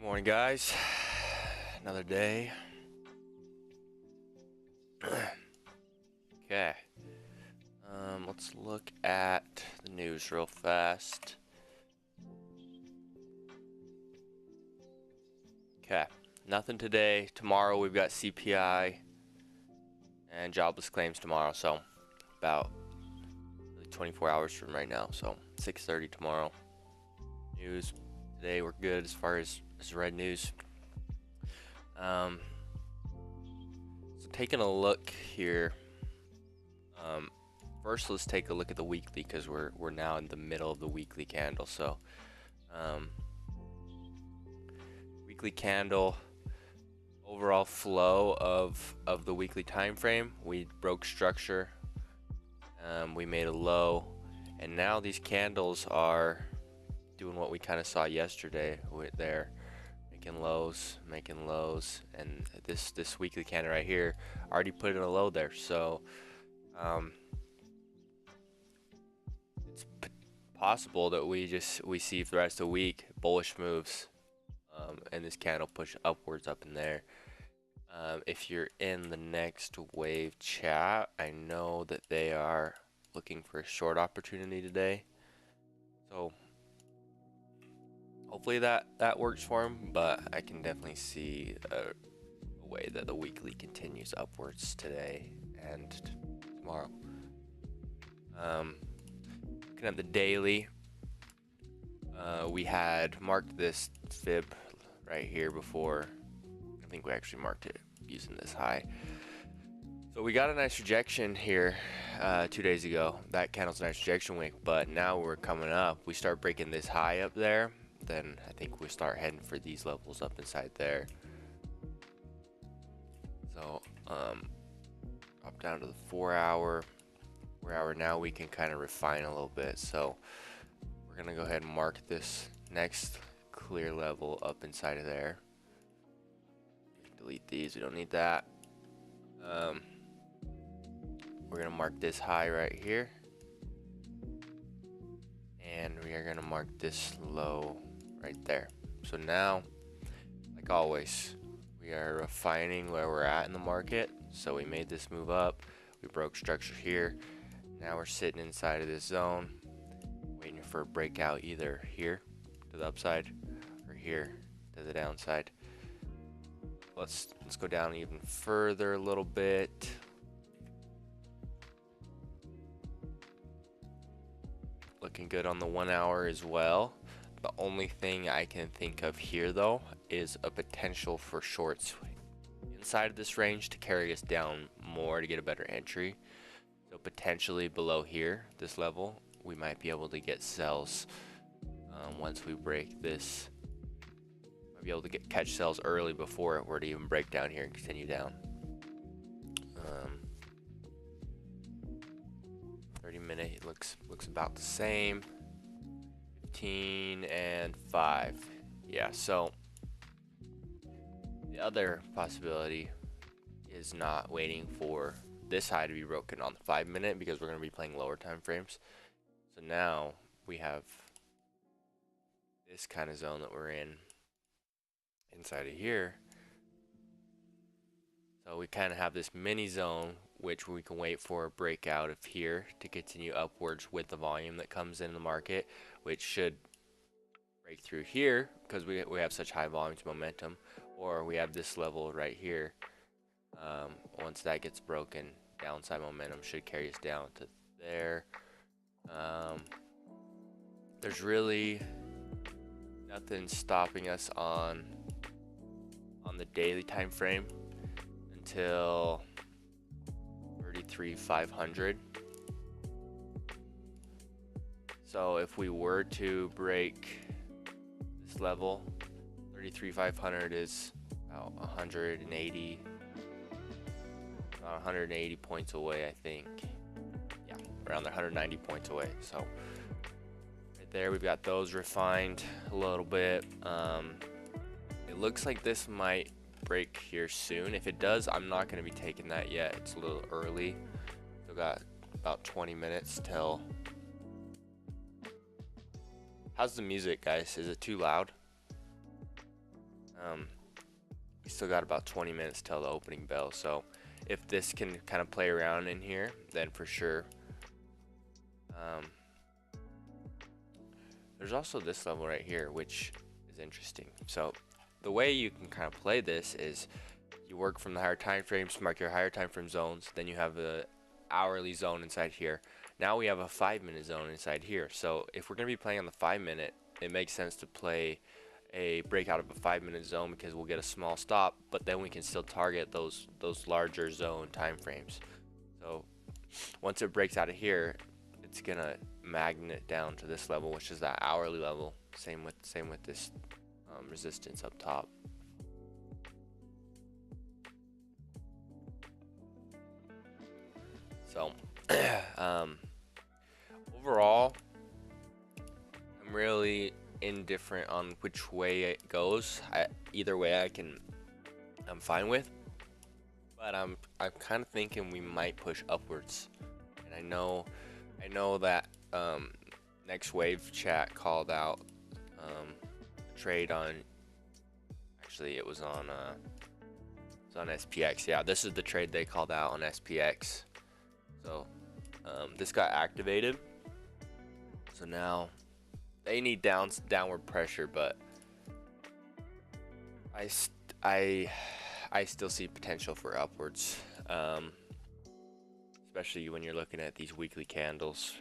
Morning, guys. Another day. Okay. Let's look at the news real fast. Okay. Nothing today. Tomorrow we've got CPI and jobless claims tomorrow. So about 24 hours from right now. So 6:30 tomorrow. News today we're good as far as red news. So taking a look here. First, let's take a look at the weekly because we're now in the middle of the weekly candle. So, weekly candle overall flow of the weekly time frame. We broke structure. We made a low, and now these candles are doing what we kind of saw yesterday with their making lows, and this weekly candle right here already put in a low there. So it's possible that we see for the rest of the week bullish moves, and this candle push upwards up in there. If you're in the next wave chat, I know that they are looking for a short opportunity today, so hopefully that works for him, but I can definitely see a way that the weekly continues upwards today and tomorrow. Looking at the daily, we had marked this fib right here before. I think we actually marked it using this high. So we got a nice rejection here 2 days ago. That candle's a nice rejection wick, but now we're coming up. We start breaking this high up there, then I think we start heading for these levels up inside there. So up down to the 4 hour. 4 hour now we can kind of refine a little bit. So we're gonna go ahead and mark this next clear level up inside of there. Delete these, we don't need that. We're gonna mark this high right here, and we are gonna mark this low right there. So now, like always, we are refining where we're at in the market. So we made this move up, we broke structure here. Now we're sitting inside of this zone, waiting for a breakout either here to the upside or here to the downside. Let's go down even further a little bit. Looking good on the 1 hour as well. The only thing I can think of here though is a potential for shorts inside of this range to carry us down more to get a better entry. So potentially below here, this level, we might be able to get sells once we break this. Might be able to catch sells early before it were to even break down here and continue down. 30-minute looks about the same. 15 and 5. Yeah, so the other possibility is not waiting for this high to be broken on the 5-minute because we're going to be playing lower time frames. So now we have this kind of zone that we're in inside of here. So we kind of have this mini zone which we can wait for a breakout of here to continue upwards with the volume that comes in the market, which should break through here because we have such high volumes momentum, or we have this level right here. Once that gets broken, downside momentum should carry us down to there. There's really nothing stopping us on the daily time frame until 33,500. So if we were to break this level, 33,500 is about 180 points away, I think. Yeah, around 190 points away. So right there we've got those refined a little bit. It looks like this might break here soon. If it does, I'm not going to be taking that yet. It's a little early. Still got about 20 minutes till. How's the music, guys? Is it too loud? We still got about 20 minutes till the opening bell, so if this can kind of play around in here, then for sure. There's also this level right here, which is interesting. So the way you can kind of play this is you work from the higher time frames, mark your higher time frame zones, then you have the hourly zone inside here. Now we have a 5-minute zone inside here. So if we're going to be playing on the 5-minute, it makes sense to play a breakout of a 5-minute zone because we'll get a small stop, but then we can still target those larger zone time frames. So once it breaks out of here, it's gonna magnet down to this level, which is that hourly level. Same with this resistance up top. So overall, I'm really indifferent on which way it goes. Either way I'm fine with, but I'm kind of thinking we might push upwards. And I know that Next Wave chat called out a trade on, actually it was on SPX. Yeah, this is the trade they called out on SPX. So this got activated, so now they need downward pressure, but I still see potential for upwards, especially when you're looking at these weekly candles.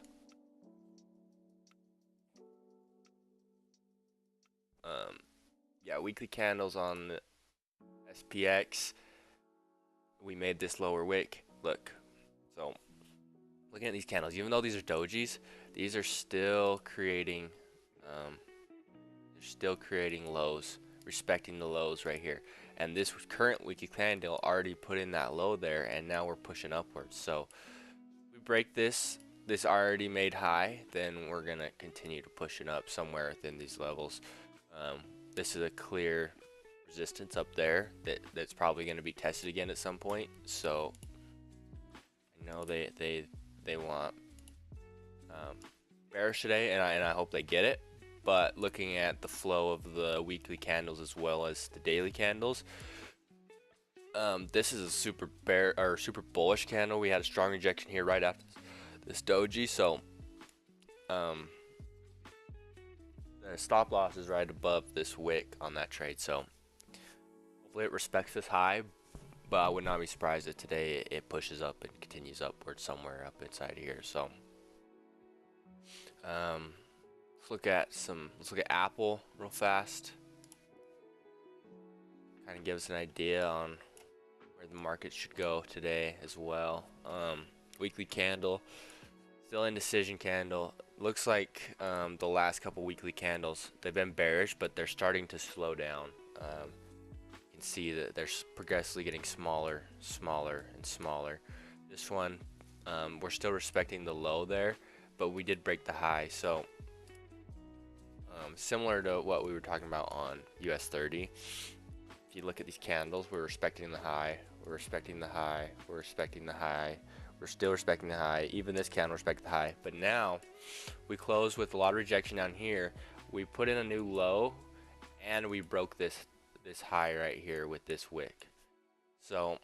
Yeah, weekly candles on the SPX. We made this lower wick. Look, so looking at these candles, even though these are dojis, these are still creating lows, respecting the lows right here. And this current weekly candle already put in that low there, and now we're pushing upwards. So if we break this already made high, then we're gonna continue to push it up somewhere within these levels. This is a clear resistance up there that's probably going to be tested again at some point. So I know they want bearish today, and I hope they get it. But looking at the flow of the weekly candles as well as the daily candles, this is a super bullish candle. We had a strong rejection here right after this doji, so the stop loss is right above this wick on that trade. So hopefully it respects this high, but I would not be surprised if today it pushes up and continues upward somewhere up inside here. So let's look at Apple real fast. Kind of give us an idea on where the market should go today as well. Weekly candle, still indecision candle. Looks like the last couple weekly candles, they've been bearish, but they're starting to slow down. You can see that they're progressively getting smaller and smaller. This one, we're still respecting the low there, but we did break the high. So similar to what we were talking about on US30, if you look at these candles, we're respecting the high, we're respecting the high, we're respecting the high, we're still respecting the high. Even this candle respected the high, but now we close with a lot of rejection down here. We put in a new low, and we broke this high right here with this wick. So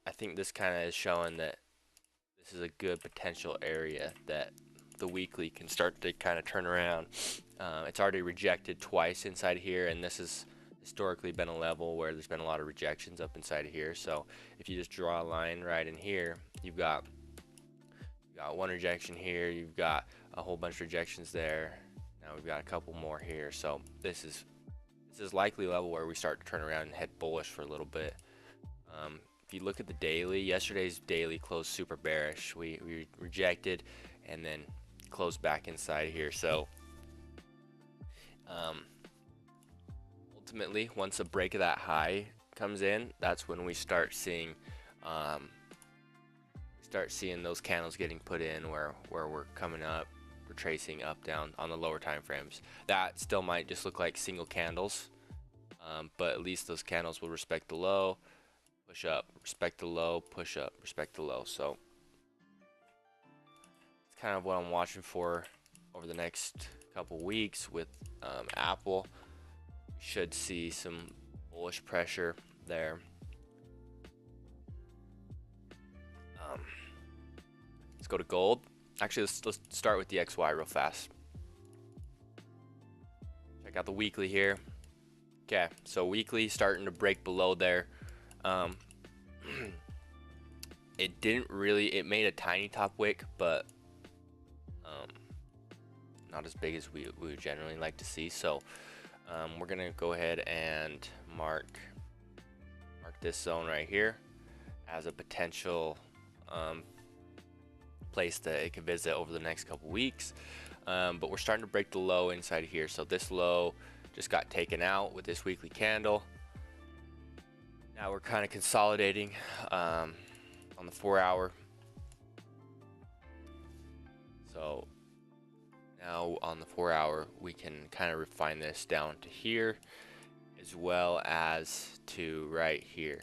I think this kind of is showing that this is a good potential area that the weekly can start to kind of turn around. It's already rejected twice inside here, and this has historically been a level where there's been a lot of rejections up inside of here. So if you just draw a line right in here, you've got one rejection here, you've got a whole bunch of rejections there, now we've got a couple more here. So this is likely a level where we start to turn around and head bullish for a little bit. If you look at the daily, yesterday's daily closed super bearish. We rejected and then closed back inside here. So ultimately, once a break of that high comes in, that's when we start seeing those candles getting put in where we're coming up, we're tracing up down on the lower time frames. That still might just look like single candles, but at least those candles will respect the low, push up, respect the low, push up, respect the low. So it's kind of what I'm watching for over the next couple weeks with Apple. should see some bullish pressure there. Let's go to gold. Actually, let's start with the XY real fast. Check out the weekly here. Okay, so weekly starting to break below there. It didn't really, it made a tiny top wick, but not as big as we would generally like to see. So we're gonna go ahead and mark this zone right here as a potential place that it can visit over the next couple weeks. But we're starting to break the low inside here. So this low just got taken out with this weekly candle. Now we're kind of consolidating on the 4 hour. So now on the 4 hour, we can kind of refine this down to here as well as to right here.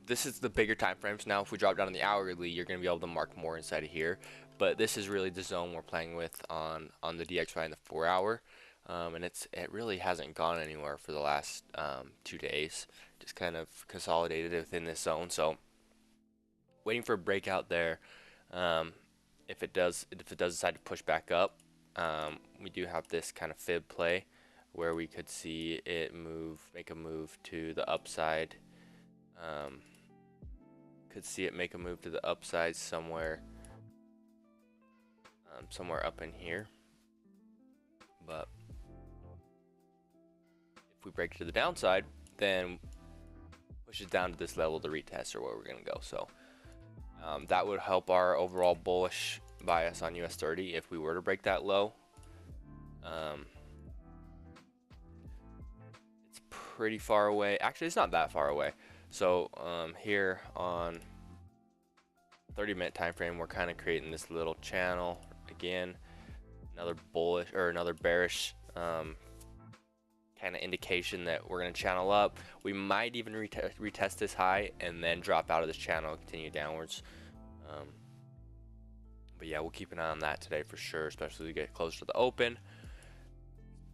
This is the bigger time frames. Now if we drop down on the hourly, you're going to be able to mark more inside of here, but this is really the zone we're playing with on the DXY in the 4 hour. And it really hasn't gone anywhere for the last 2 days, just kind of consolidated within this zone. So waiting for a breakout there. If it does decide to push back up, we do have this kind of fib play where we could see it make a move to the upside. Could see it make a move to the upside somewhere up in here. But if we break to the downside, then push it down to this level to retest or where we're gonna go. So that would help our overall bullish bias on US30 if we were to break that low. It's pretty far away. Actually, it's not that far away. So here on 30-minute time frame, we're kind of creating this little channel again, another bullish or another bearish kind of indication that we're going to channel up. We might even retest this high and then drop out of this channel and continue downwards. But yeah, we'll keep an eye on that today for sure, especially as we get closer to the open.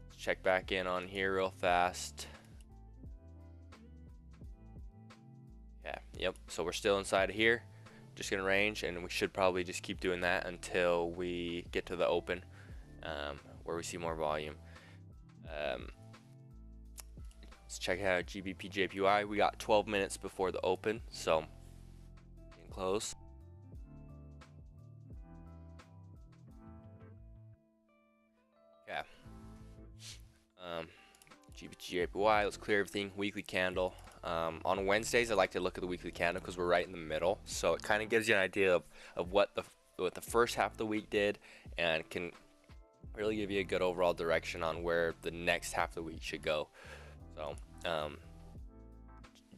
Let's check back in on here real fast. Yeah, yep, so we're still inside of here, just gonna range, and we should probably just keep doing that until we get to the open, where we see more volume. Let's check out GBPJPY. We got 12 minutes before the open, so getting close. Okay. GBPJPY, let's clear everything. Weekly candle. On Wednesdays, I like to look at the weekly candle because we're right in the middle, so it kind of gives you an idea of what the first half of the week did, and can really give you a good overall direction on where the next half of the week should go. So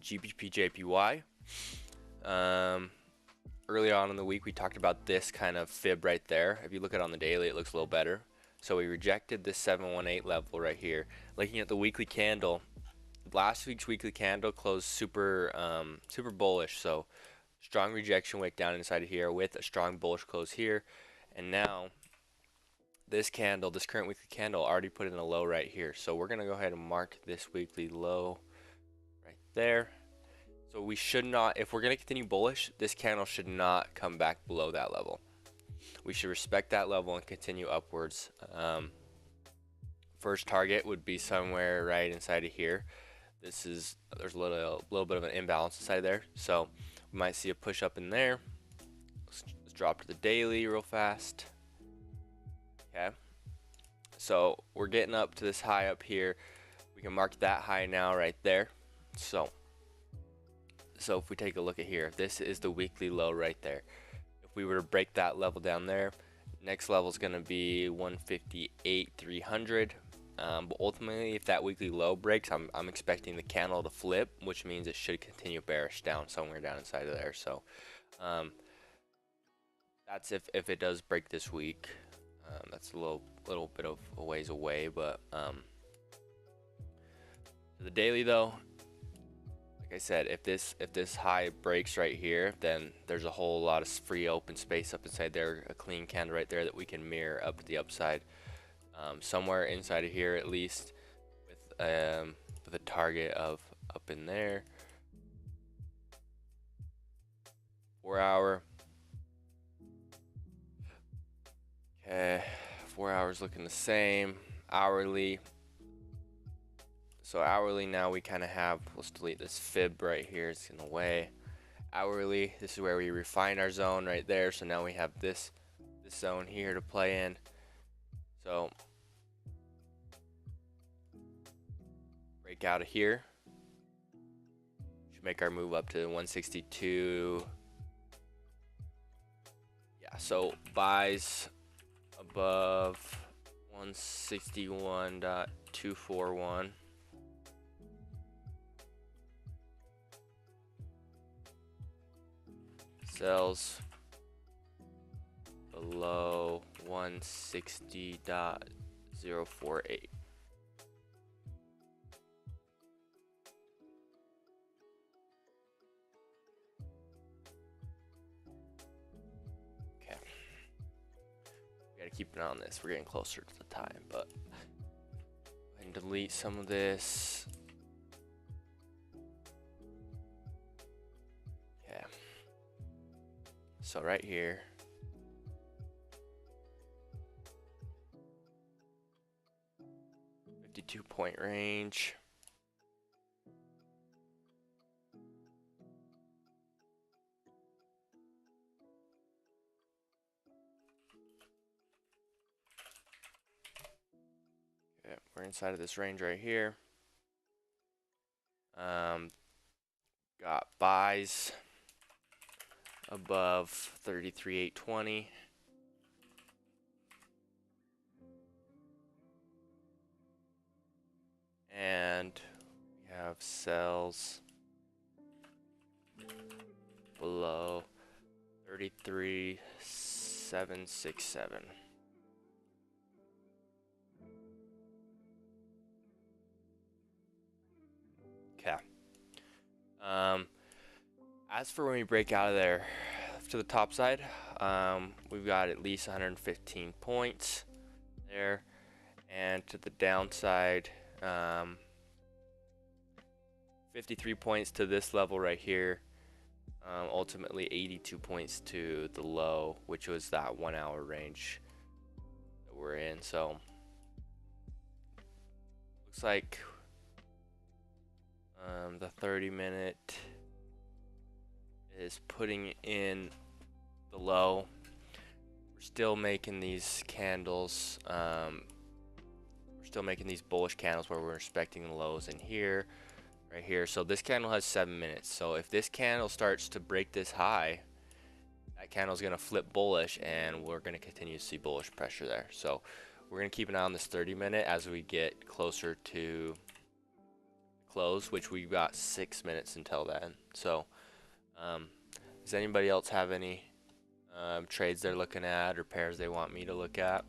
GBPJPY, early on in the week we talked about this kind of fib right there. If you look at it on the daily, it looks a little better. So we rejected this 718 level right here. Looking at the weekly candle, last week's weekly candle closed super bullish, so strong rejection wick down inside of here with a strong bullish close here. And now this candle, this current weekly candle, already put in a low right here, so we're gonna go ahead and mark this weekly low right there. So we should not, if we're gonna continue bullish, this candle should not come back below that level. We should respect that level and continue upwards. First target would be somewhere right inside of here. There's a little bit of an imbalance inside there, so we might see a push up in there. Let's drop to the daily real fast. Okay, so we're getting up to this high up here. We can mark that high now right there. So if we take a look at here, this is the weekly low right there. If we were to break that level down there, next level is going to be 158.300. But ultimately, if that weekly low breaks, I'm expecting the candle to flip, which means it should continue bearish down somewhere down inside of there. So that's if it does break this week. That's a little bit of a ways away, but the daily though, like I said, if this high breaks right here, then there's a whole lot of free open space up inside there, a clean candle right there that we can mirror up to the upside. Somewhere inside of here at least. with a target of up in there. 4 hour. Okay, 4 hours looking the same. Hourly. So hourly now we kind of have, let's delete this fib right here, it's in the way. Hourly, this is where we refine our zone right there. So now we have this zone here to play in. So break out of here. Should make our move up to 162. Yeah, so buys above 161.241. Sells below 160.048. Okay. We gotta keep an eye on this. We're getting closer to the time, but go ahead and delete some of this. Okay. So right here. .2 range. Okay, we're inside of this range right here. Got buys above 33,820. And we have sells below 33,767. Okay. As for when we break out of there to the top side, we've got at least 115 points there, and to the downside, 53 points to this level right here. Ultimately 82 points to the low, which was that 1 hour range that we're in. So looks like the 30-minute is putting in the low. We're still making these candles. We're still making these bullish candles where we're respecting the lows in here, right here. So this candle has 7 minutes. So if this candle starts to break this high, that candle is going to flip bullish, and we're going to continue to see bullish pressure there. So we're going to keep an eye on this 30-minute as we get closer to close, which we've got 6 minutes until then. So does anybody else have any trades they're looking at or pairs they want me to look at?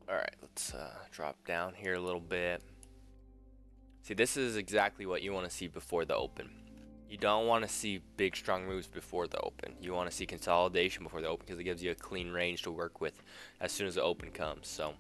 Alright, let's drop down here a little bit. See, this is exactly what you want to see before the open. You don't want to see big strong moves before the open. You want to see consolidation before the open, because it gives you a clean range to work with as soon as the open comes. So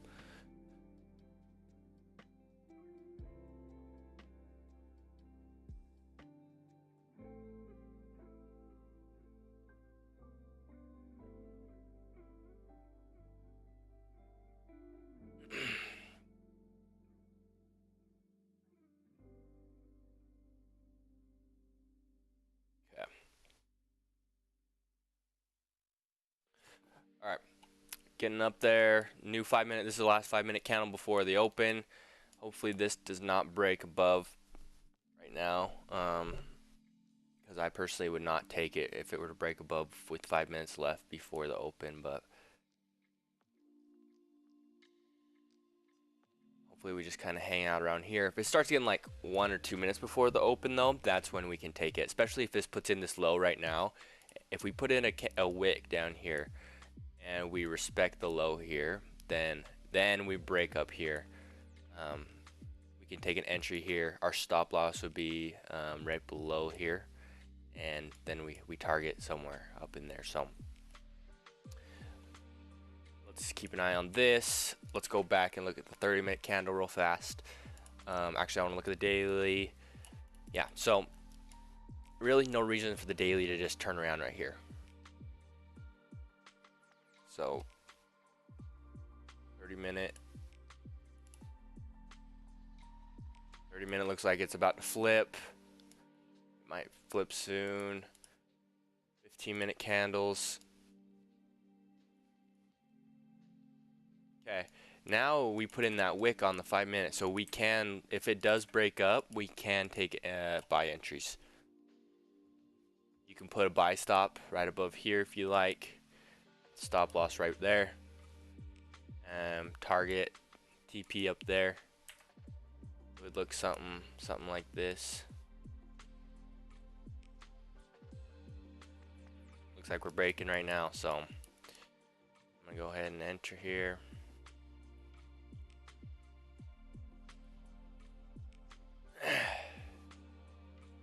alright, getting up there. New 5 minute. This is the last 5 minute candle before the open. Hopefully this does not break above right now, because I personally would not take it if it were to break above with 5 minutes left before the open. But hopefully we just kind of hang out around here. If it starts getting like 1 or 2 minutes before the open, though, that's when we can take it, especially if this puts in this low right now if we put in a wick down here and we respect the low here, then we break up here. We can take an entry here. Our stop loss would be right below here, and then we target somewhere up in there. So let's keep an eye on this. Let's go back and look at the 30-minute candle real fast. Actually, I want to look at the daily. Yeah, so really no reason for the daily to just turn around right here. So 30-minute looks like it's about to flip. It might flip soon. 15-minute candles. Okay, now we put in that wick on the 5-minute, so we can, if it does break up, we can take buy entries. You can put a buy stop right above here if you like. Stop loss right there. Target TP up there. It would look something like this. Looks like we're breaking right now, so I'm gonna go ahead and enter here.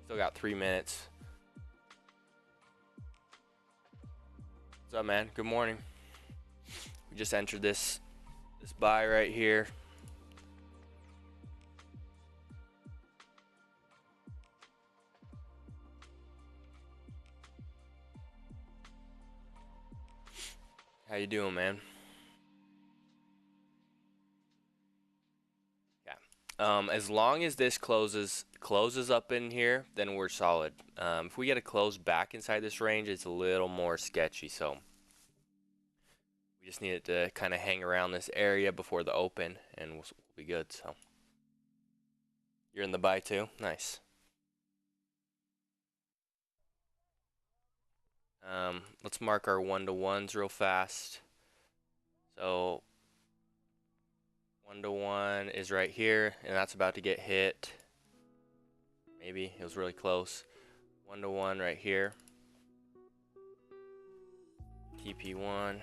Still got 3 minutes. What's up, man? Good morning. We just entered this buy right here. How you doing, man? Yeah. As long as this closes up in here, then we're solid. If we get a close back inside this range, it's a little more sketchy. So we just need it to kind of hang around this area before the open, and we'll be good. So you're in the buy too? Nice. Let's mark our 1-to-1s real fast. So 1-to-1 is right here, and that's about to get hit. Maybe it was really close. 1-to-1 right here. TP1.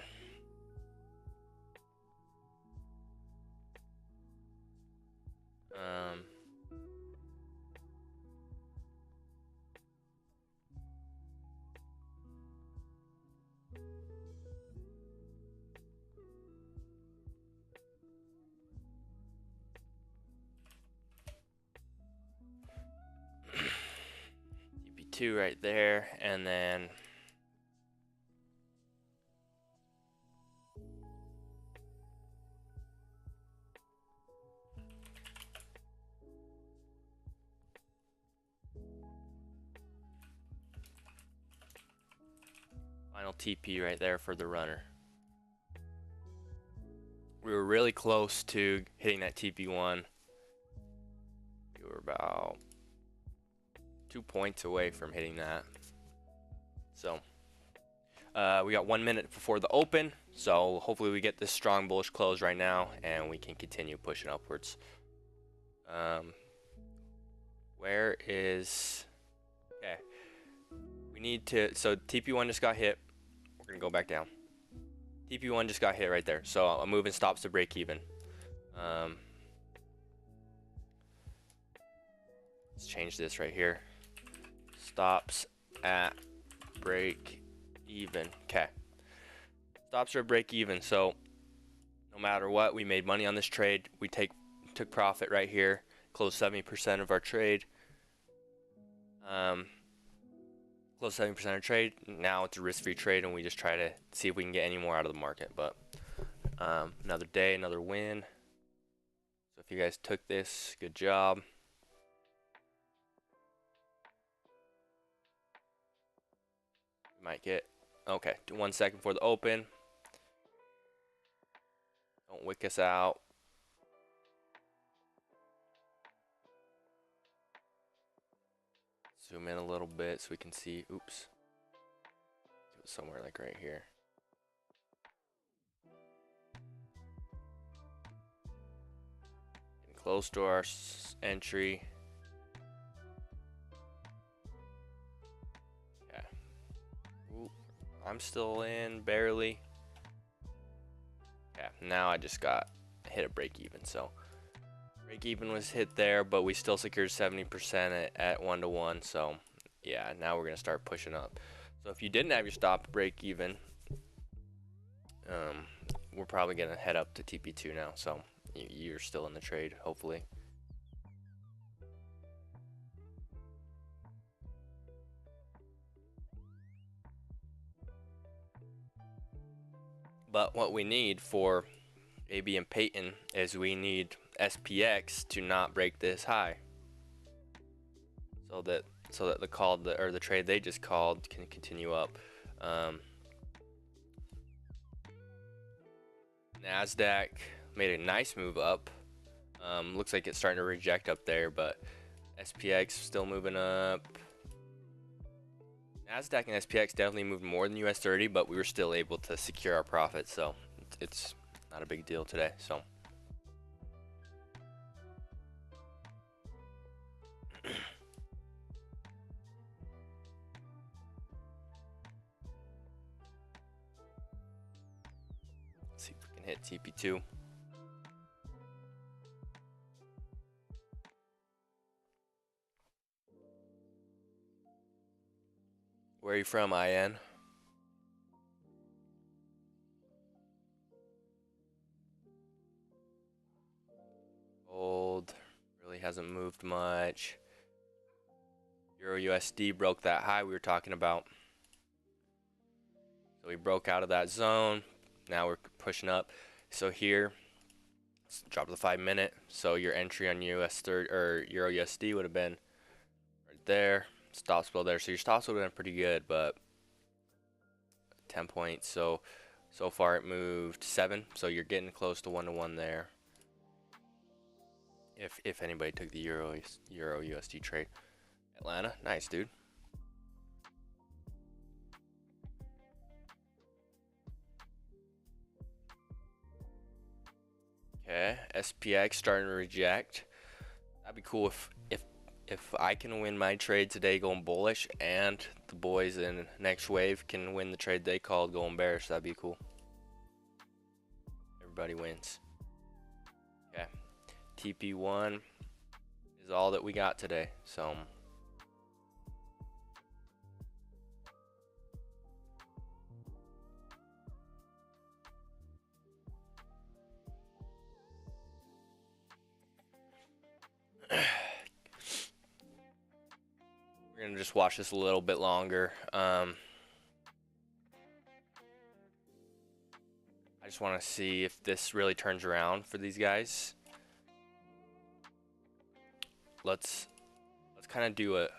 TP2 right there, and then final TP right there for the runner. We were really close to hitting that TP1. We were about 2 points away from hitting that. So we got 1 minute before the open, so hopefully we get this strong bullish close right now and we can continue pushing upwards. Where is, okay, we need to, so TP1 just got hit. We're gonna go back down. TP1 just got hit right there, so I'm moving stops to break even. Let's change this right here. Stops at break even. Okay, stops are break even, so no matter what, we made money on this trade. We took profit right here, closed 70% of our trade. Close 70% of our trade. Now it's a risk-free trade, and we just try to see if we can get any more out of the market. But another day, another win. So if you guys took this, good job. You might get, okay, 1 second for the open. Don't wick us out. Zoom in a little bit so we can see. Oops. It was somewhere like right here. Getting close to our entry. Okay. Ooh, I'm still in barely. Yeah, now I just got hit a break even. So break even was hit there, but we still secured 70% at 1-to-1. So yeah, now we're gonna start pushing up. So if you didn't have your stop break even, we're probably gonna head up to TP2 now. So you're still in the trade, hopefully. But what we need for AB and Peyton is we need SPX to not break this high, so that the call or the trade they just called can continue up. Nasdaq made a nice move up. Looks like it's starting to reject up there, but SPX still moving up. Nasdaq and SPX definitely moved more than US30, but we were still able to secure our profits, so it's not a big deal today. So let's see if we can hit TP2. Where are you from, IN? Gold really hasn't moved much. EURUSD broke that high we were talking about. So we broke out of that zone. Now we're pushing up. So here, let's drop the 5-minute. So your entry on US30 or EURUSD would have been right there. Stop's below there. So your stops would have been pretty good, but 10 points. So far it moved 7. So you're getting close to 1-to-1 there. If anybody took the Euro USD trade. Atlanta, nice, dude. Okay, SPX starting to reject. That'd be cool if I can win my trade today going bullish, and the boys in next wave can win the trade they called going bearish. That'd be cool. Everybody wins. Okay, TP1 is all that we got today. So we're gonna just watch this a little bit longer. I just want to see if this really turns around for these guys. Let's kind of do a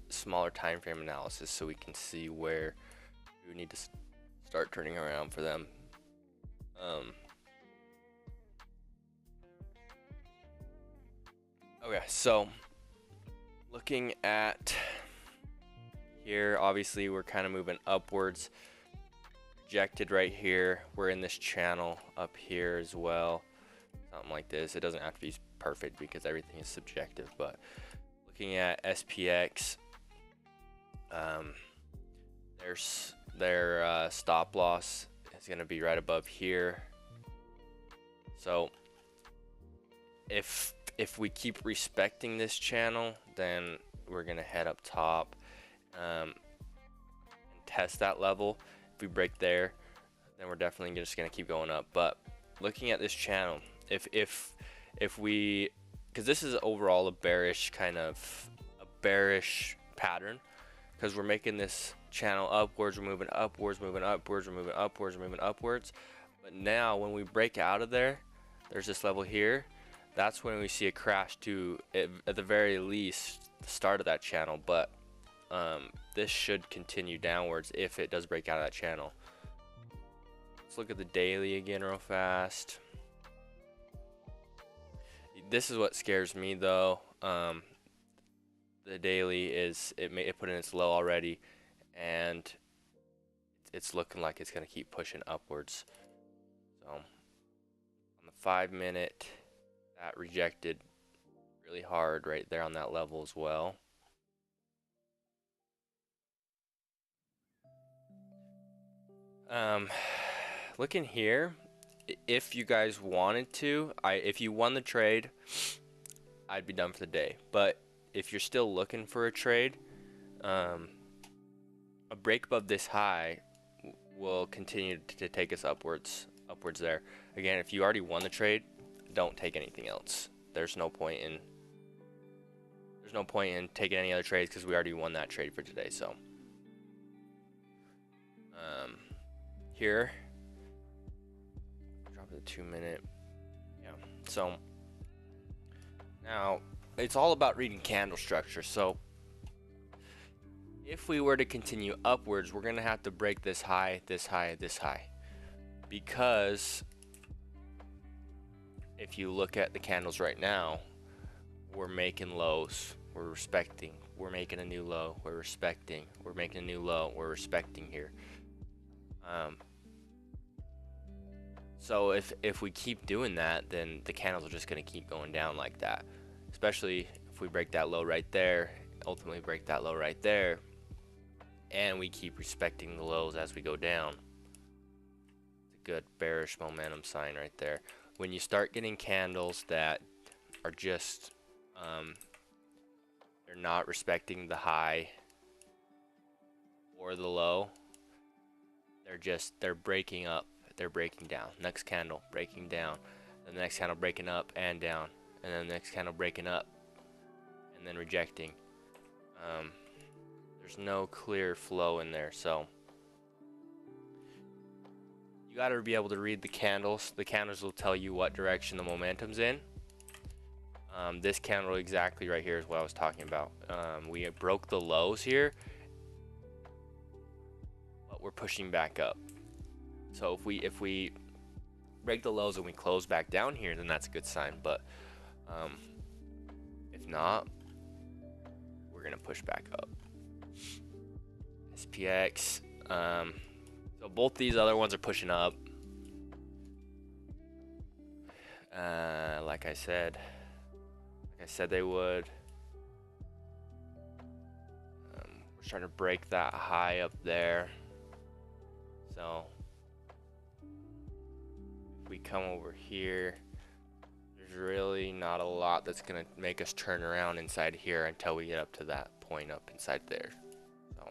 smaller time frame analysis so we can see where we need to start turning around for them. Okay, so looking at here, obviously we're kind of moving upwards. Rejected right here. We're in this channel up here as well. Something like this. It doesn't have to be perfect because everything is subjective, but looking at SPX, their stop loss is going to be right above here. So if we keep respecting this channel, then we're going to head up top and test that level. If we break there, then we're definitely just going to keep going up. But looking at this channel, if we, because this is overall a bearish pattern, because we're making this channel upwards, we're moving upwards, moving upwards, we're moving upwards, we're moving upwards. But now when we break out of there, there's this level here. That's when we see a crash to, at the very least, the start of that channel. But this should continue downwards if it does break out of that channel. Let's look at the daily again real fast. This is what scares me though. The daily is, it put in its low already, and it's looking like it's going to keep pushing upwards. So on the 5-minute, that rejected really hard right there on that level as well. Um, looking here, if you guys wanted to, if you won the trade, I'd be done for the day. But if you're still looking for a trade, a break above this high will continue to take us upwards there. Again, if you already won the trade, don't take anything else. There's no point in taking any other trades because we already won that trade for today. So here, drop the 2 minute. Yeah. So now it's all about reading candle structure. So if we were to continue upwards, we're gonna have to break this high, this high, this high, because if you look at the candles right now, we're making lows, we're respecting, we're making a new low, we're respecting, we're making a new low, we're respecting here. So if we keep doing that, then the candles are just going to keep going down like that, especially if we break that low right there, ultimately break that low right there, and we keep respecting the lows as we go down. It's a good bearish momentum sign right there. When you start getting candles that are just they're not respecting the high or the low, they're breaking up, they're breaking down. Next candle breaking down, the next candle breaking up and down, and then the next candle breaking up and then rejecting. There's no clear flow in there, so you got to be able to read the candles. The candles will tell you what direction the momentum's in. This candle exactly right here is what I was talking about. We broke the lows here, but we're pushing back up. So if we break the lows and we close back down here, then that's a good sign. But if not, we're gonna push back up. SPX. So both these other ones are pushing up. Like I said they would. We're trying to break that high up there. So if we come over here, there's really not a lot that's gonna make us turn around inside here until we get up to that point up inside there. So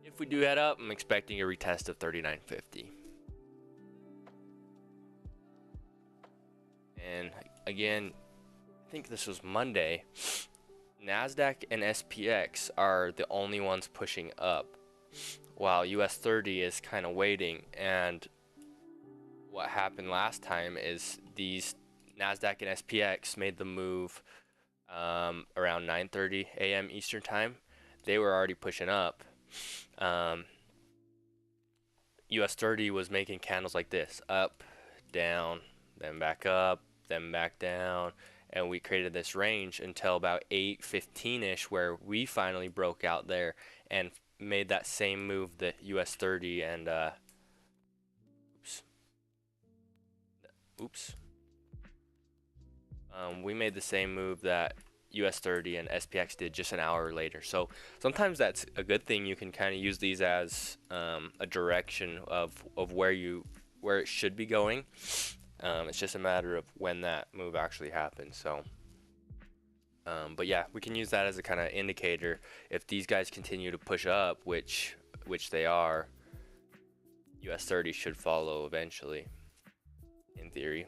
if we do head up, I'm expecting a retest of 39.50. And again, I think this was Monday. NASDAQ and SPX are the only ones pushing up, while US30 is kind of waiting. And what happened last time is these NASDAQ and SPX made the move around 9:30 a.m. Eastern time. They were already pushing up. US30 was making candles like this, up, down, then back up, then back down, and we created this range until about 8:15ish, where we finally broke out there and made that same move that US30 and we made the same move that US30 and SPX did just an hour later. So sometimes that's a good thing. You can kind of use these as a direction of where it should be going. It's just a matter of when that move actually happens. So but yeah, we can use that as a kind of indicator. If these guys continue to push up, which they are, US30 should follow eventually, in theory.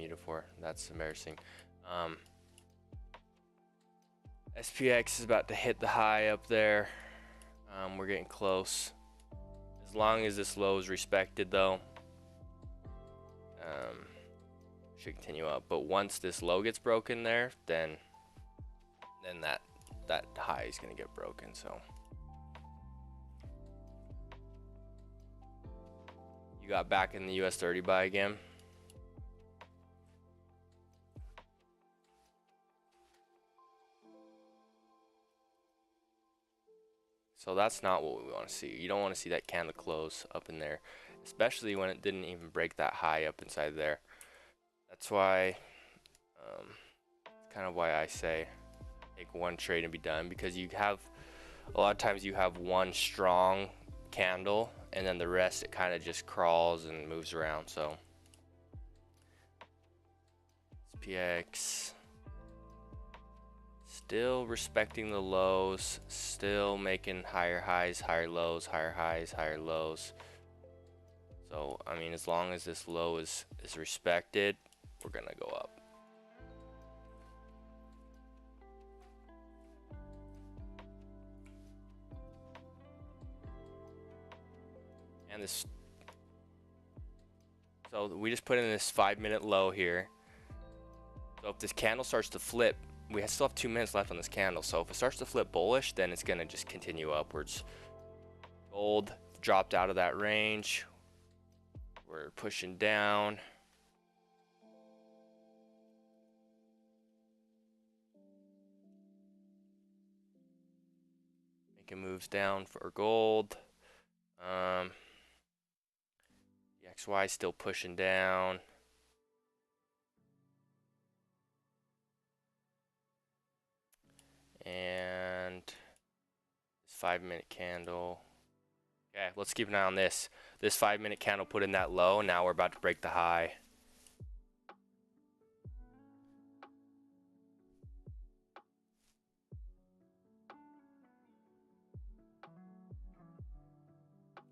needed for. That's embarrassing. SPX is about to hit the high up there. We're getting close. As long as this low is respected, though, should continue up. But once this low gets broken there, then that high is gonna get broken. So you got back in the US30 buy again. So that's not what we want to see. You don't want to see that candle close up in there, especially when it didn't even break that high up inside there. That's why, kind of why I say take one trade and be done, because you have, a lot of times you have one strong candle and then the rest it kind of just crawls and moves around. So SPX still respecting the lows, still making higher highs, higher lows, higher highs, higher lows. So I mean, as long as this low is respected, we're gonna go up. And this, so we just put in this 5-minute low here. So if this candle starts to flip, we still have 2 minutes left on this candle. So if it starts to flip bullish, then it's gonna just continue upwards. Gold dropped out of that range. We're pushing down. Making moves down for gold. The XY still pushing down. And this 5-minute candle. Okay, let's keep an eye on this. This 5-minute candle put in that low. Now we're about to break the high.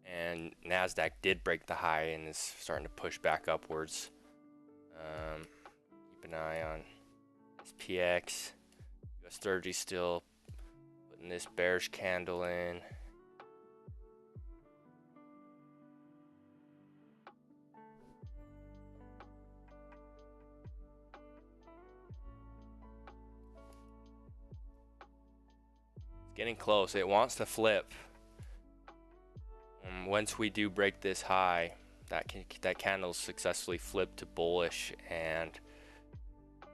And NASDAQ did break the high and is starting to push back upwards. Keep an eye on SPX. US30 still putting this bearish candle in. It's getting close. It wants to flip. Once we do break this high, that candle successfully flipped to bullish, and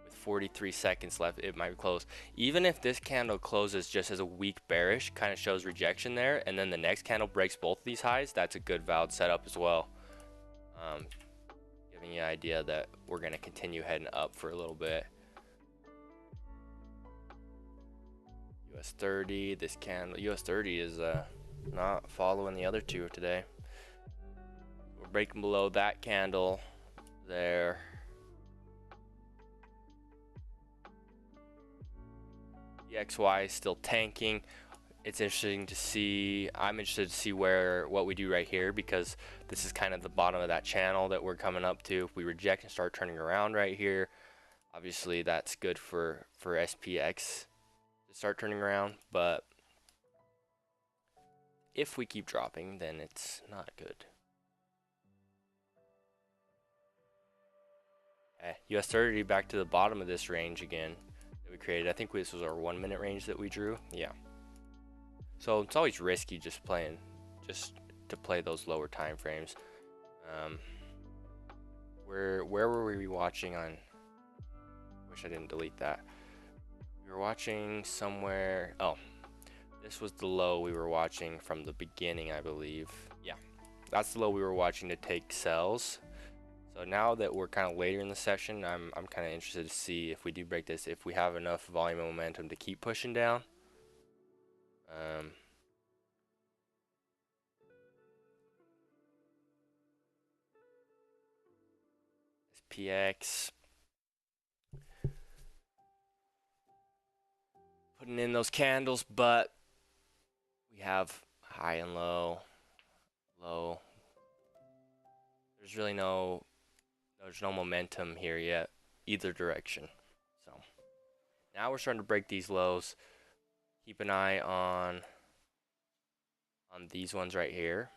with 43 seconds left, it might close. Even if this candle closes just as a weak bearish, kind of shows rejection there, and then the next candle breaks both of these highs, that's a good valid setup as well. Giving you an idea that we're going to continue heading up for a little bit. US30, this candle, US30 is not following the other two today. We're breaking below that candle there. The XY is still tanking. It's interesting to see. I'm interested to see what we do right here, because this is kind of the bottom of that channel that we're coming up to. If we reject and start turning around right here, obviously that's good for SPX to start turning around, but if we keep dropping, then it's not good. Okay, US30 back to the bottom of this range again that we created. I think this was our 1-minute range that we drew. Yeah. So it's always risky just to play those lower time frames. Where were we watching on? Wish I didn't delete that. We were watching somewhere. Oh. This was the low we were watching from the beginning, I believe. Yeah, that's the low we were watching to take sells. So now that we're kind of later in the session, I'm kind of interested to see if we do break this, if we have enough volume and momentum to keep pushing down. SPX. Putting in those candles, but we have high and low, low. There's really no momentum here yet. either direction. So now we're starting to break these lows. Keep an eye on these ones right here.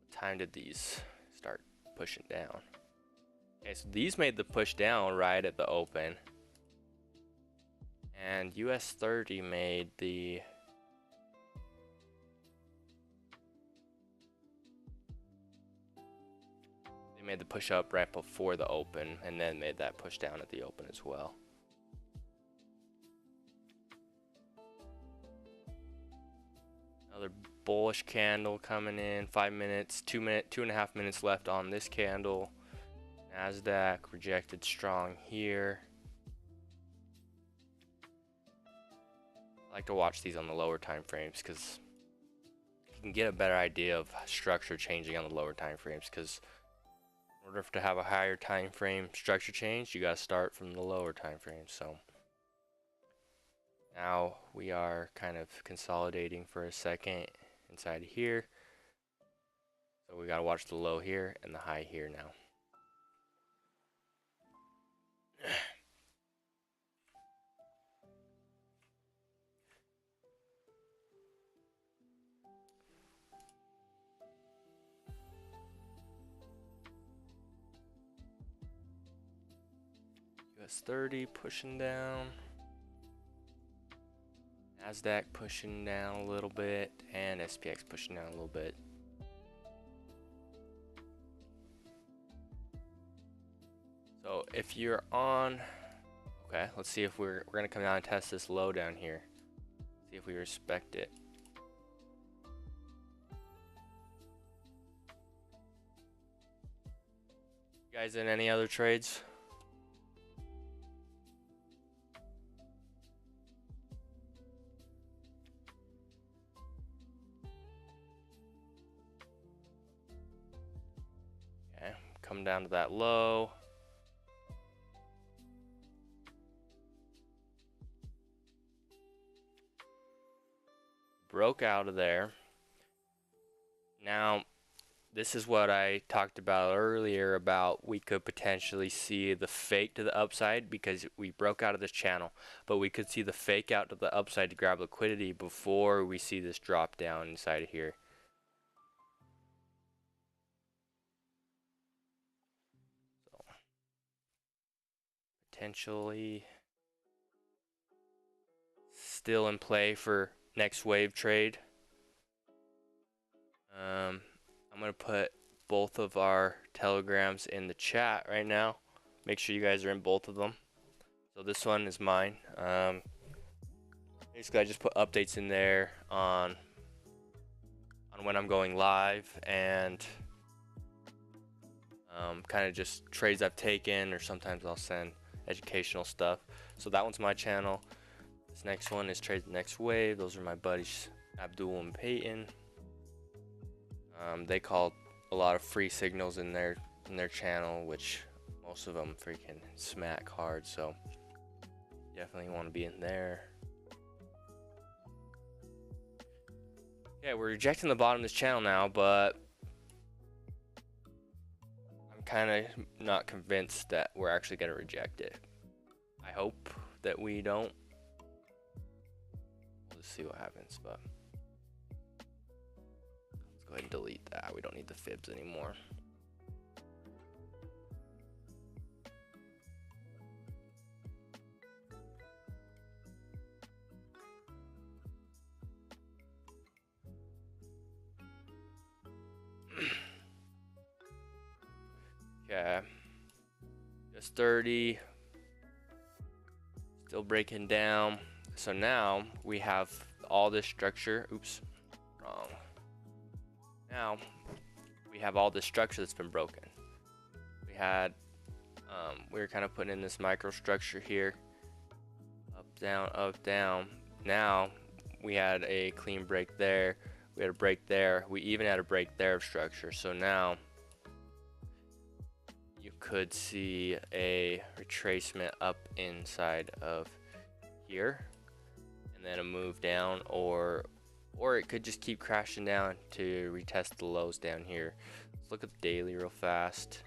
What time did these start pushing down? Okay, so these made the push down right at the open. And US30 made the push up right before the open, and then made that push down at the open as well. Another bullish candle coming in, 5 minutes, 2.5 minutes left on this candle. Nasdaq rejected strong here. I like to watch these on the lower time frames because you can get a better idea of structure changing on the lower time frames, because in order to have a higher time frame structure change, you got to start from the lower time frame. So now we are kind of consolidating for a second inside here. So we got to watch the low here and the high here now. US30 pushing down. Nasdaq pushing down a little bit, and SPX pushing down a little bit. So if you're on, okay, let's see if we're gonna come down and test this low down here. See if we respect it. You guys in any other trades? Okay, come down to that low. Broke out of there. Now, this is what I talked about earlier about we could potentially see the fake to the upside because we broke out of this channel, but we could see the fake out to the upside to grab liquidity before we see this drop down inside of here. So, potentially still in play for next wave trade. I'm gonna put both of our telegrams in the chat right now. Make sure you guys are in both of them. So this one is mine. Basically, I just put updates in there on when I'm going live and kind of just trades I've taken, or sometimes I'll send educational stuff. So that one's my channel. This next one is Trade the Next Wave. Those are my buddies Abdul and Peyton. They called a lot of free signals in their channel, which most of them freaking smack hard. So definitely want to be in there. Yeah, we're rejecting the bottom of this channel now, but I'm kind of not convinced that we're actually going to reject it. I hope that we don't. We'll just see what happens, but let's go ahead and delete that. We don't need the fibs anymore. Okay, just 30, still breaking down. So now we have all this structure. Oops, wrong. Now we have all this structure that's been broken. We had, we were kind of putting in this microstructure here, up, down, up, down. Now we had a clean break there. We had a break there. We even had a break there of structure. So now you could see a retracement up inside of here and then a move down, or it could just keep crashing down to retest the lows down here. Let's look at the daily real fast.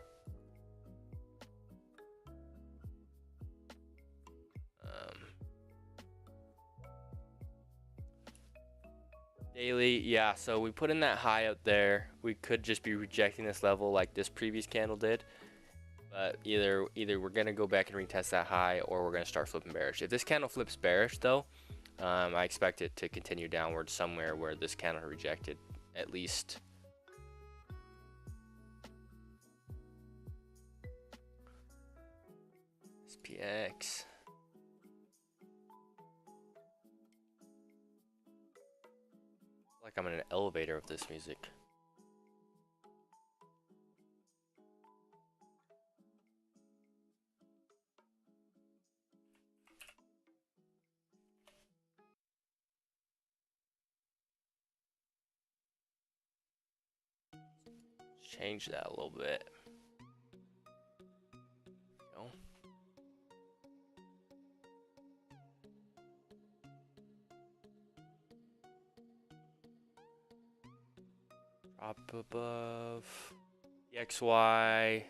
Daily, yeah, so we put in that high out there. We could just be rejecting this level like this previous candle did, but either we're gonna go back and retest that high, or we're gonna start flipping bearish. If this candle flips bearish though, I expect it to continue downward somewhere where this candle rejected at least. SPX. Like I'm in an elevator with this music. Change that a little bit. Go. Drop above the XY.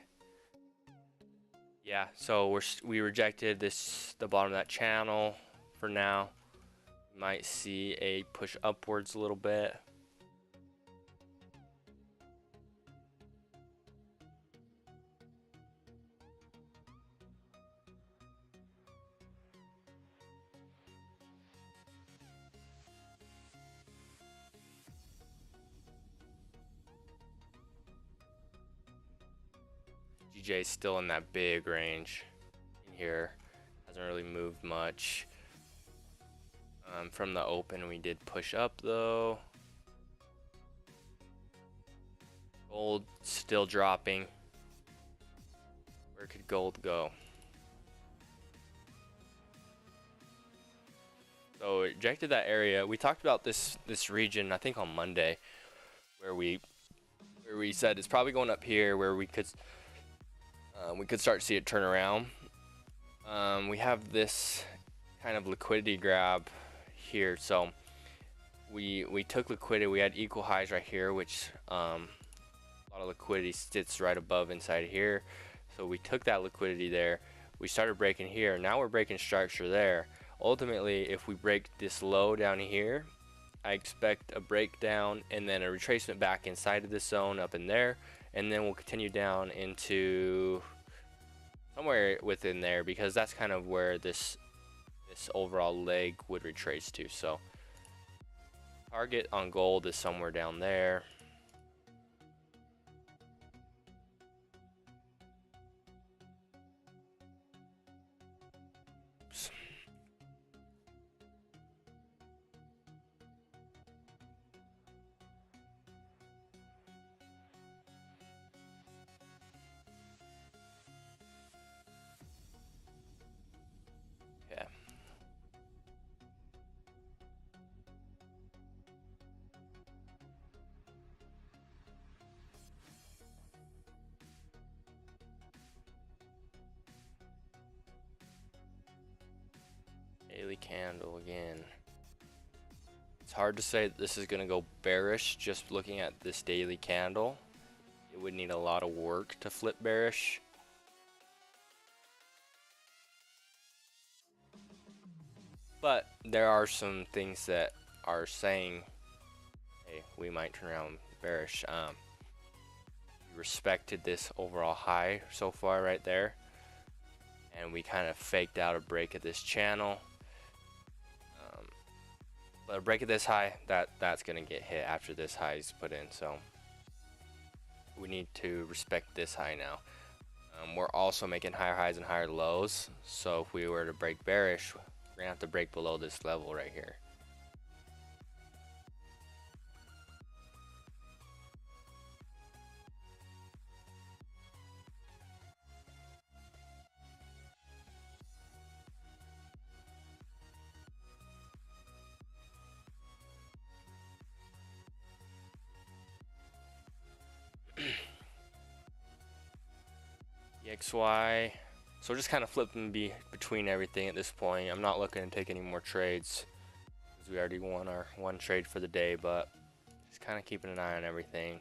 Yeah, so we rejected the bottom of that channel for now. Might see a push upwards a little bit. GJ is still in that big range in here. Hasn't really moved much. From the open, we did push up though. Gold still dropping. Where could gold go? So it rejected that area. We talked about this region, I think on Monday, where we said it's probably going up here, where we could start to see it turn around. We have this kind of liquidity grab here, so we took liquidity. We had equal highs right here, which a lot of liquidity sits right above inside here, so we took that liquidity there. We started breaking here. Now we're breaking structure there. Ultimately, if we break this low down here, I expect a breakdown and then a retracement back inside of this zone up in there, and then we'll continue down into somewhere within there, because that's kind of where this overall leg would retrace to. So target on gold is somewhere down there. Oops. Okay. Daily candle again. It's hard to say that this is going to go bearish just looking at this daily candle. It would need a lot of work to flip bearish. But there are some things that are saying, hey, we might turn around bearish. We respected this overall high so far right there, and we kind of faked out a break at this channel. But a break at this high, that's gonna get hit after this high is put in. So we need to respect this high now. We're also making higher highs and higher lows. So if we were to break bearish, we're gonna have to break below this level right here. XY. So we're just kind of flipping between everything at this point. I'm not looking to take any more trades because we already won our one trade for the day, but just kind of keeping an eye on everything.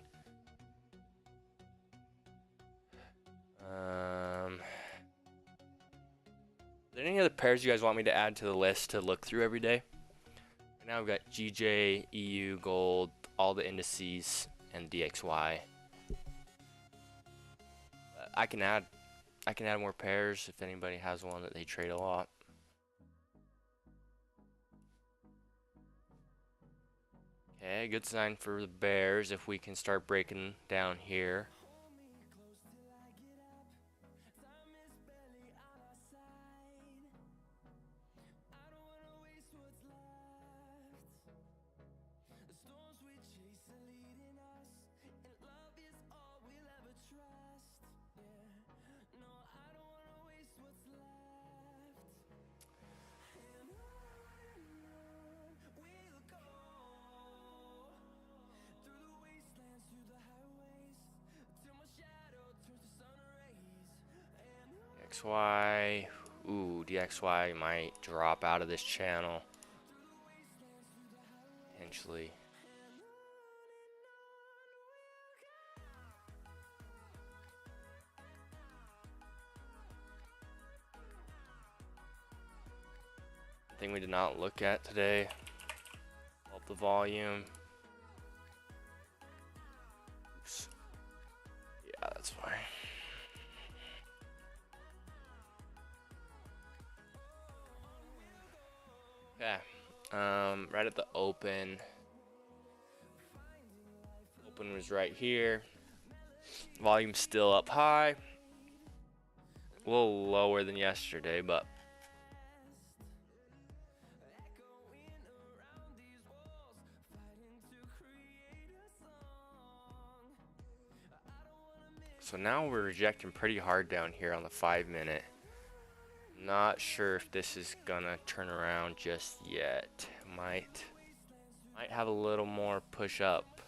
Are there any other pairs you guys want me to add to the list to look through every day? Right now we've got GJ, EU, Gold, all the indices, and DXY. I can add more pairs if anybody has one that they trade a lot. Okay, good sign for the bears if we can start breaking down here. DXY, ooh, DXY might drop out of this channel, potentially. Thing we did not look at today, up the volume. Oops. Yeah, that's fine. Okay, right at the open was right here. Volume's still up high, a little lower than yesterday, but so now we're rejecting pretty hard down here on the 5-minute. Not sure if this is gonna turn around just yet. Might have a little more push up.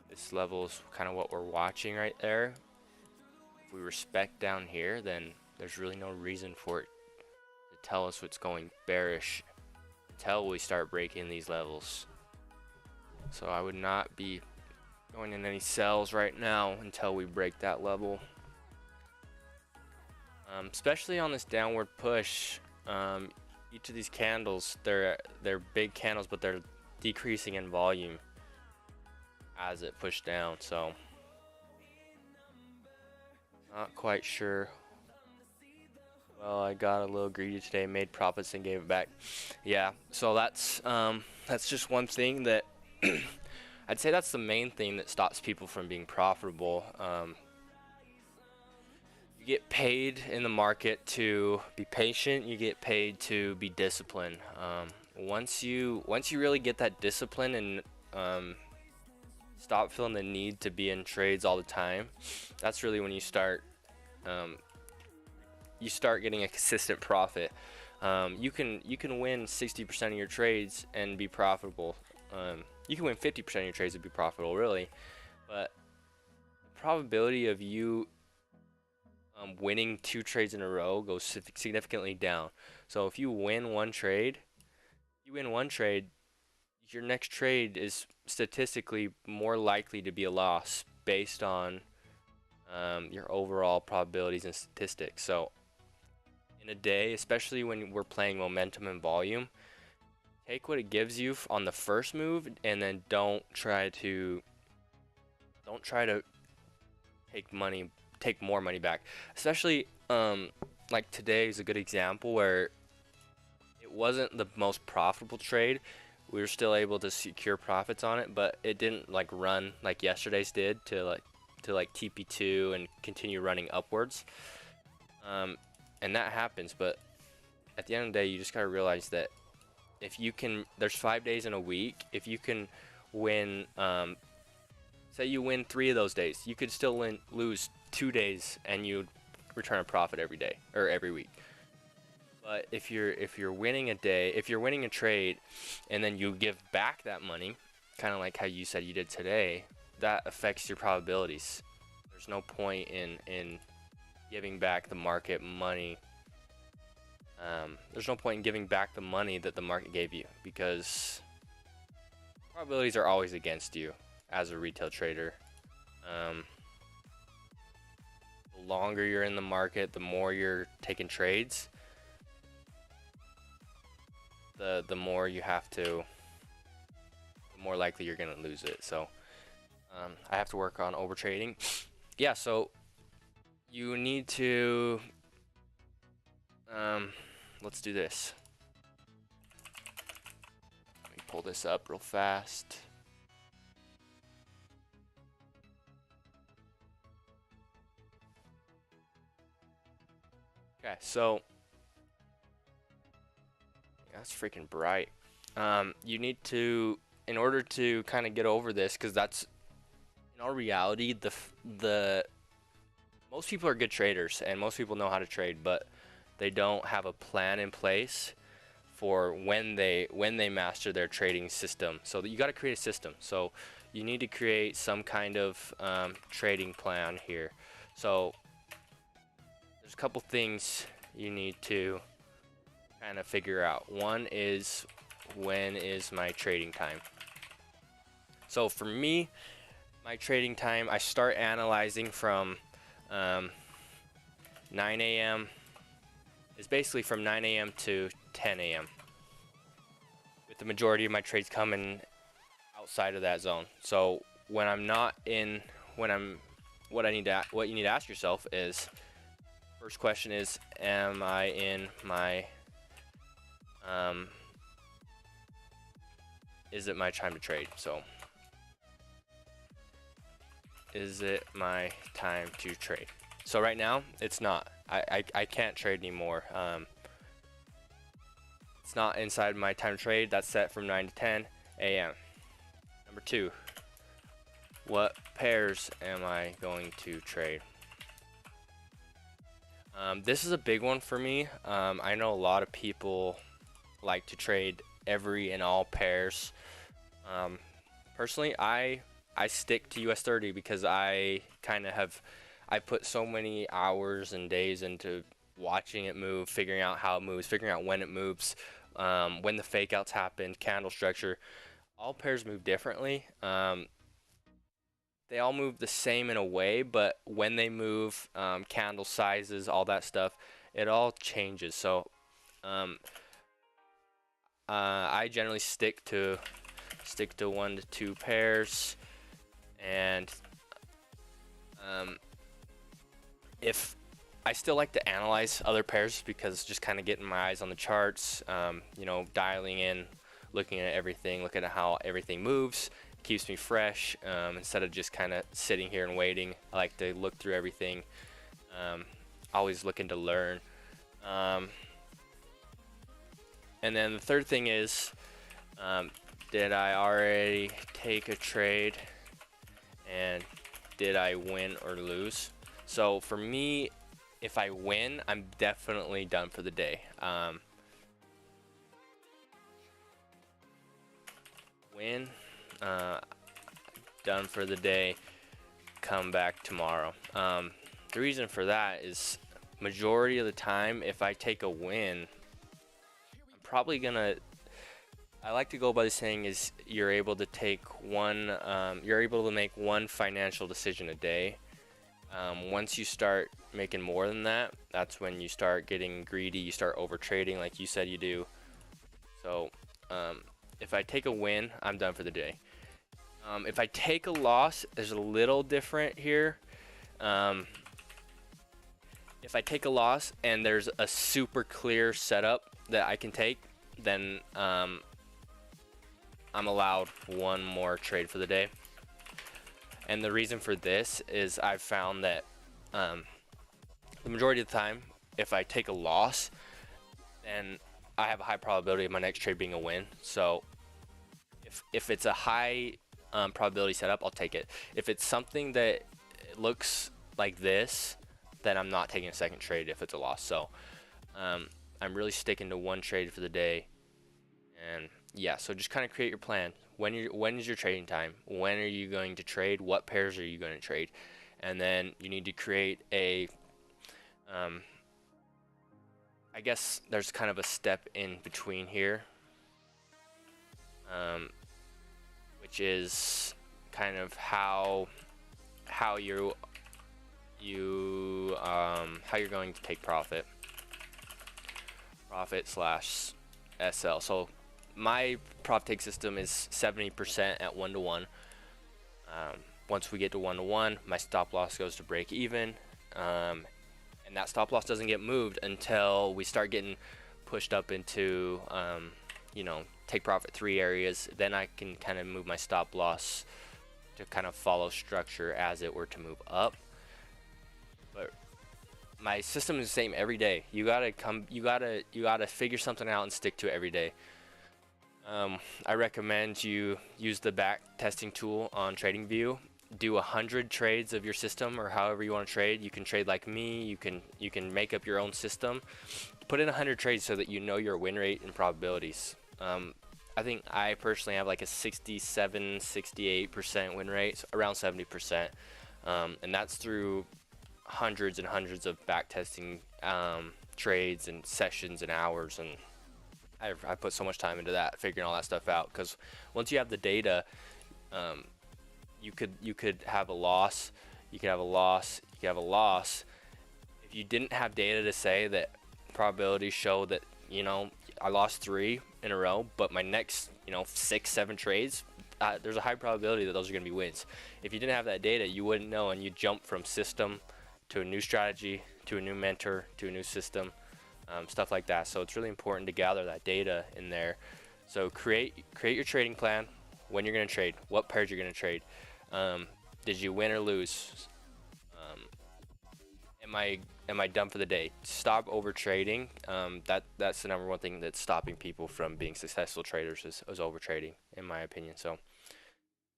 This level is kind of what we're watching right there. If we respect down here, then there's really no reason for it to tell us what's going bearish until we start breaking these levels. So I would not be going in any sells right now until we break that level. Especially on this downward push, each of these candles, they're big candles, but they're decreasing in volume as it pushed down. So not quite sure. Well, I got a little greedy today, made profits and gave it back. Yeah, so that's just one thing that I'd say that's the main thing that stops people from being profitable. You get paid in the market to be patient. You get paid to be disciplined. Once you really get that discipline and stop feeling the need to be in trades all the time, that's really when you start getting a consistent profit. You can win 60% of your trades and be profitable. You can win 50% of your trades and be profitable, really, but the probability of you winning 2 trades in a row goes significantly down. So if you win one trade, your next trade is statistically more likely to be a loss based on your overall probabilities and statistics. So in a day, especially when we're playing momentum and volume, take what it gives you on the first move, and then don't try to take more money back. Especially like today is a good example where it wasn't the most profitable trade. We were still able to secure profits on it, but it didn't like run like yesterday's did to TP2 and continue running upwards. And that happens, but at the end of the day, you just gotta realize that if you can, there's 5 days in a week. If you can win, say you win 3 of those days, you could still lose 2 days and you'd return a profit every day or every week. But if you're winning a day, if you're winning a trade, and then you give back that money, kind of like how you said you did today, that affects your probabilities. There's no point in giving back the market money. There's no point in giving back the money that the market gave you, because probabilities are always against you as a retail trader. The longer you're in the market, the more you're taking trades, the more you have to, the more likely you're gonna lose it. So I have to work on over trading. Yeah, so you need to let's do this. Let me pull this up real fast. Okay, so that's freaking bright. You need to, in order to kind of get over this, because that's, in all reality, the most people are good traders and most people know how to trade, but they don't have a plan in place for when they master their trading system. So you got to create a system. So you need to create some kind of trading plan here. So there's a couple things you need to kind of figure out. One is, when is my trading time? So for me, my trading time, I start analyzing from 9 a.m. It's basically from 9 a.m. to 10 a.m. with the majority of my trades coming outside of that zone. So when I'm not in, what you need to ask yourself is, first question is, am I in my is it my time to trade? So is it my time to trade? So right now it's not. I can't trade anymore. It's not inside my time to trade. That's set from 9 to 10 a.m. Number 2, what pairs am I going to trade? This is a big one for me. I know a lot of people like to trade every and all pairs. Personally, I stick to US30 because I put so many hours and days into watching it move, figuring out how it moves, figuring out when it moves, when the fake outs happen, candle structure. All pairs move differently. They all move the same in a way, but when they move, candle sizes, all that stuff, it all changes. So I generally stick to 1 to 2 pairs, and if I still like to analyze other pairs, because just kind of getting my eyes on the charts, you know, dialing in, looking at everything, looking at how everything moves, keeps me fresh, instead of just kind of sitting here and waiting. I like to look through everything, always looking to learn. And then the third thing is, did I already take a trade, and did I win or lose? So for me, if I win, I'm definitely done for the day. Win, done for the day, come back tomorrow. The reason for that is, majority of the time, if I take a win, I'm probably gonna, I like to go by the saying is, you're able to make one financial decision a day. Once you start making more than that, that's when you start getting greedy, you start over trading like you said you do. So if I take a win, I'm done for the day. If I take a loss, there's a little different here. If I take a loss and there's a super clear setup that I can take, then I'm allowed one more trade for the day. And the reason for this is, I've found that the majority of the time, if I take a loss, then I have a high probability of my next trade being a win. So if it's a high probability setup, I'll take it. If it's something that looks like this, then I'm not taking a second trade if it's a loss. So I'm really sticking to one trade for the day, And yeah, so just kind of create your plan. When is your trading time? When are you going to trade? What pairs are you going to trade? And then you need to create a I guess there's kind of a step in between here, which is kind of how you're going to take profit slash SL. So my profit take system is 70% at 1-to-1. Once we get to 1-to-1, my stop loss goes to break even, and that stop loss doesn't get moved until we start getting pushed up into you know, take profit 3 areas. Then I can kind of move my stop loss to kind of follow structure as it were to move up. But my system is the same every day. You gotta figure something out and stick to it every day. I recommend you use the back testing tool on TradingView. Do 100 trades of your system, or however you want to trade. You can trade like me. You can make up your own system. Put in 100 trades so that you know your win rate and probabilities. I think I personally have like a 67-68% win rate, so around 70%, and that's through hundreds and hundreds of back testing trades and sessions and hours, and I put so much time into that, figuring all that stuff out. Because once you have the data, you could have a loss, you could have a loss, you could have a loss. If you didn't have data to say that probabilities show that, you know, I lost 3 in a row, but my next, you know, 6-7 trades, there's a high probability that those are going to be wins. If you didn't have that data, you wouldn't know, and you jump from system to a new strategy, to a new mentor, to a new system, stuff like that. So it's really important to gather that data in there. So create your trading plan, when you're going to trade, what pairs you're going to trade. Did you win or lose? Am I done for the day? Stop over trading. That's the #1 thing that's stopping people from being successful traders is over trading, in my opinion. So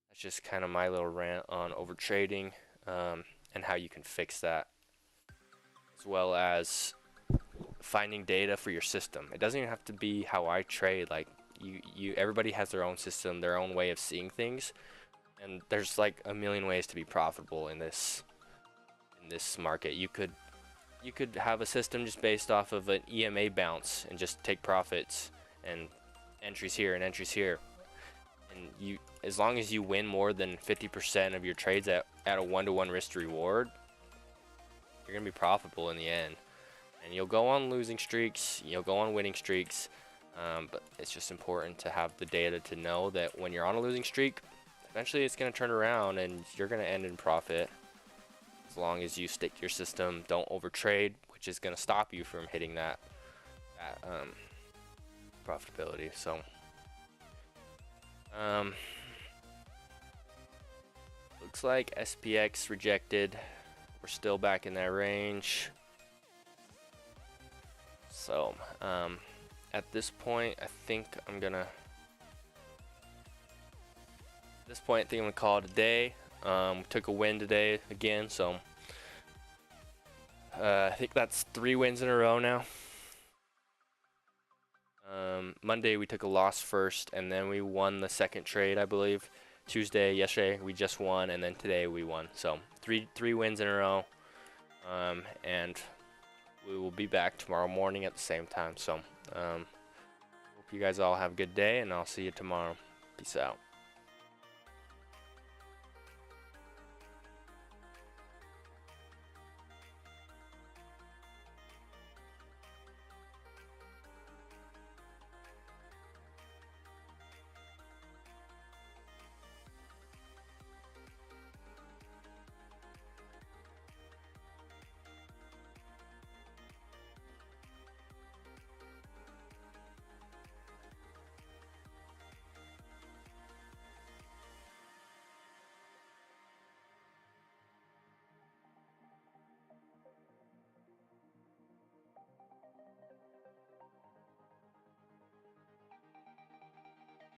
that's just kind of my little rant on over trading, and how you can fix that, as well as finding data for your system. It doesn't even have to be how I trade. Like everybody has their own system, their own way of seeing things, and there's like a million ways to be profitable in this market. You could have a system just based off of an EMA bounce and just take profits and entries here and entries here, and as long as you win more than 50% of your trades at a 1-to-1 risk to reward, you're gonna be profitable in the end. And you'll go on losing streaks, you'll go on winning streaks, but it's just important to have the data to know that when you're on a losing streak, eventually it's going to turn around and you're going to end in profit, as long as you stick to your system, don't overtrade, which is going to stop you from hitting that profitability. So looks like SPX rejected. We're still back in that range. So at this point, I think I'm gonna call it a day. Took a win today again, so I think that's 3 wins in a row now. Monday we took a loss first, and then we won the second trade, I believe. Yesterday we just won, and then today we won. So three wins in a row, and we will be back tomorrow morning at the same time. So hope you guys all have a good day, and I'll see you tomorrow. Peace out.